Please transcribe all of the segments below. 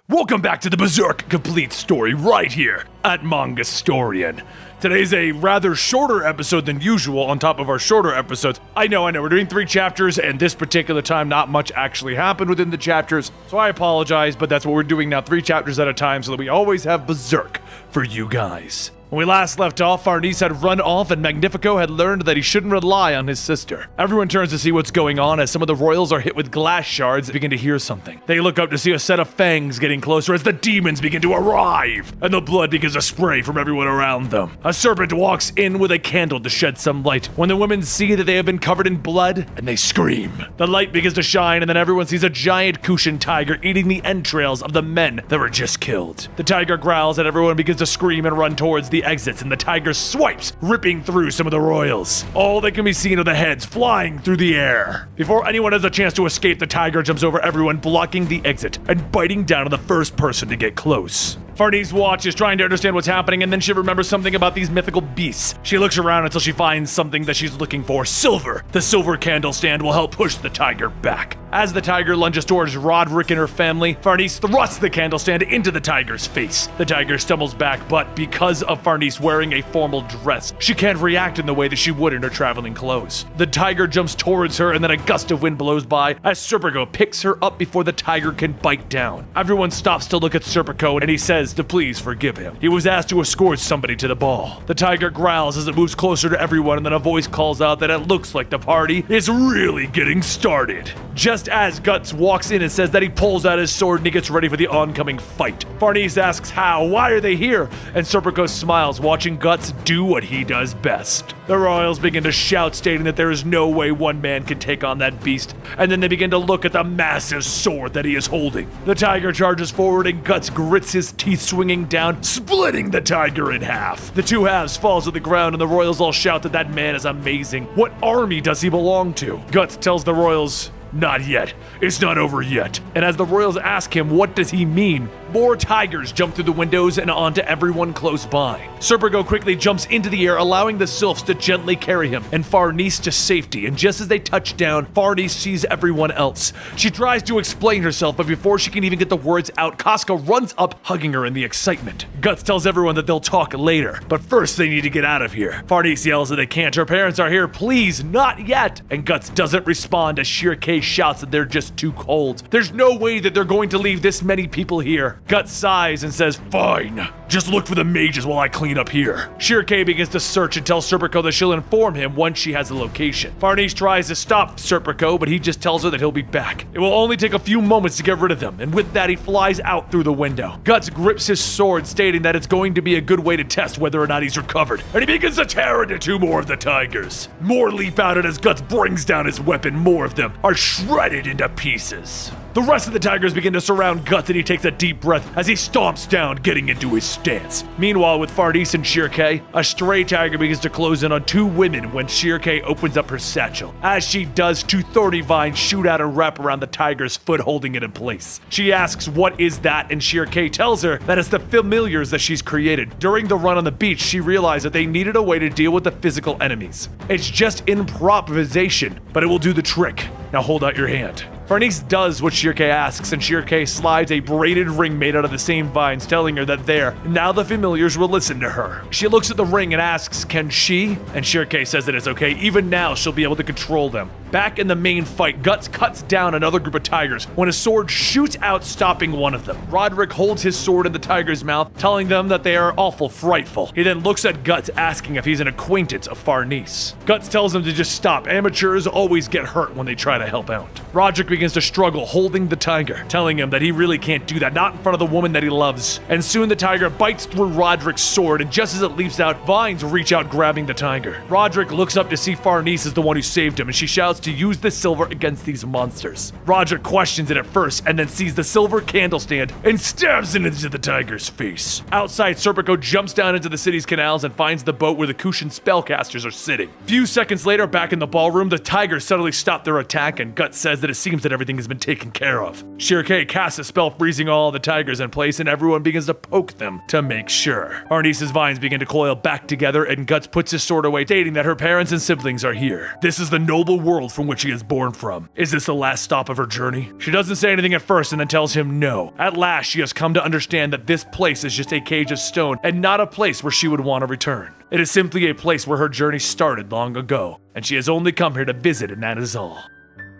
Welcome back to the Berserk complete story right here at Mangastorian. Today's a rather shorter episode than usual on top of our shorter episodes. I know, we're doing 3 chapters, and this particular time not much actually happened within the chapters, so I apologize, but that's what we're doing now, 3 chapters at a time, so that we always have Berserk for you guys. When we last left off, Farnese had run off and Magnifico had learned that he shouldn't rely on his sister. Everyone turns to see what's going on as some of the royals are hit with glass shards and begin to hear something. They look up to see a set of fangs getting closer as the demons begin to arrive, and the blood begins to spray from everyone around them. A serpent walks in with a candle to shed some light, when the women see that they have been covered in blood, and they scream. The light begins to shine, and then everyone sees a giant Kushan tiger eating the entrails of the men that were just killed. The tiger growls and everyone begins to scream and run towards the exits, and the tiger swipes, ripping through some of the royals. All that can be seen are the heads flying through the air. Before anyone has a chance to escape, the tiger jumps over everyone, blocking the exit and biting down on the first person to get close. Farnese watches, trying to understand what's happening, and then she remembers something about these mythical beasts. She looks around until she finds something that she's looking for: silver. The silver candle stand will help push the tiger back. As the tiger lunges towards Roderick and her family, Farnese thrusts the candle stand into the tiger's face. The tiger stumbles back, but because of Farnese wearing a formal dress, she can't react in the way that she would in her traveling clothes. The tiger jumps towards her, and then a gust of wind blows by as Serpico picks her up before the tiger can bite down. Everyone stops to look at Serpico, and he says to please forgive him. He was asked to escort somebody to the ball. The tiger growls as it moves closer to everyone, and then a voice calls out that it looks like the party is really getting started. Just as Guts walks in and says that he pulls out his sword and he gets ready for the oncoming fight. Farnese asks how, why are they here? And Serpico smiles, watching Guts do what he does best. The royals begin to shout, stating that there is no way one man can take on that beast, and then they begin to look at the massive sword that he is holding. The tiger charges forward and Guts grits his teeth, swinging down, splitting the tiger in half. The two halves falls to the ground, and the royals all shout that that man is amazing. What army does he belong to? Guts tells the royals, not yet. It's not over yet. And as the royals ask him what does he mean, more tigers jump through the windows and onto everyone close by. Serpico quickly jumps into the air, allowing the sylphs to gently carry him and Farnese to safety, and just as they touch down, Farnese sees everyone else. She tries to explain herself, but before she can even get the words out, Casca runs up, hugging her in the excitement. Guts tells everyone that they'll talk later, but first they need to get out of here. Farnese yells that they can't. Her parents are here, please, not yet. And Guts doesn't respond as Shirke shouts that they're just too cold. There's no way that they're going to leave this many people here. Guts sighs and says, fine, just look for the mages while I clean up here. Shirke begins to search and tells Serpico that she'll inform him once she has the location. Farnese tries to stop Serpico, but he just tells her that he'll be back. It will only take a few moments to get rid of them, and with that he flies out through the window. Guts grips his sword, stating that it's going to be a good way to test whether or not he's recovered, and he begins to tear into 2 more of the tigers. More leap out, and as Guts brings down his weapon, more of them are shredded into pieces. The rest of the tigers begin to surround Guts, and he takes a deep breath as he stomps down, getting into his stance. Meanwhile, with Farnese and Shirke, a stray tiger begins to close in on 2 women when Shirke opens up her satchel. As she does, 2 thorny vines shoot out and wrap around the tiger's foot, holding it in place. She asks what is that, and Shirke tells her that it's the familiars that she's created. During the run on the beach, she realized that they needed a way to deal with the physical enemies. It's just improvisation, but it will do the trick. Now hold out your hand. Farnese does what Shirke asks, and Shirke slides a braided ring made out of the same vines, telling her that now the familiars will listen to her. She looks at the ring and asks, can she? And Shirke says that it's okay, even now she'll be able to control them. Back in the main fight, Guts cuts down another group of tigers when a sword shoots out, stopping one of them. Roderick holds his sword in the tiger's mouth, telling them that they are awful frightful. He then looks at Guts, asking if he's an acquaintance of Farnese. Guts tells him to just stop. Amateurs always get hurt when they try to help out. Roderick begins to struggle, holding the tiger, telling him that he really can't do that, not in front of the woman that he loves. And soon the tiger bites through Roderick's sword, and just as it leaps out, vines reach out, grabbing the tiger. Roderick looks up to see Farnese is the one who saved him, and she shouts to use the silver against these monsters. Roderick questions it at first, and then sees the silver candle stand and stabs it into the tiger's face. Outside, Serpico jumps down into the city's canals and finds the boat where the Kushan spellcasters are sitting. Few seconds later, back in the ballroom, the tigers suddenly stop their attack back, and Guts says that it seems that everything has been taken care of. Shirkei casts a spell freezing all the tigers in place, and everyone begins to poke them to make sure. Arnice's vines begin to coil back together, and Guts puts his sword away, stating that her parents and siblings are here. This is the noble world from which she is born from. Is this the last stop of her journey? She doesn't say anything at first and then tells him no. At last, she has come to understand that this place is just a cage of stone and not a place where she would want to return. It is simply a place where her journey started long ago, and she has only come here to visit, and that is all.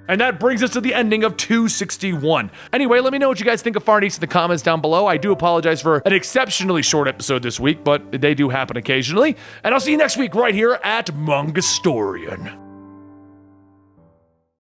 And that brings us to the ending of 261. Anyway, let me know what you guys think of Farnice in the comments down below. I do apologize for an exceptionally short episode this week, but they do happen occasionally. And I'll see you next week right here at Mangastorian.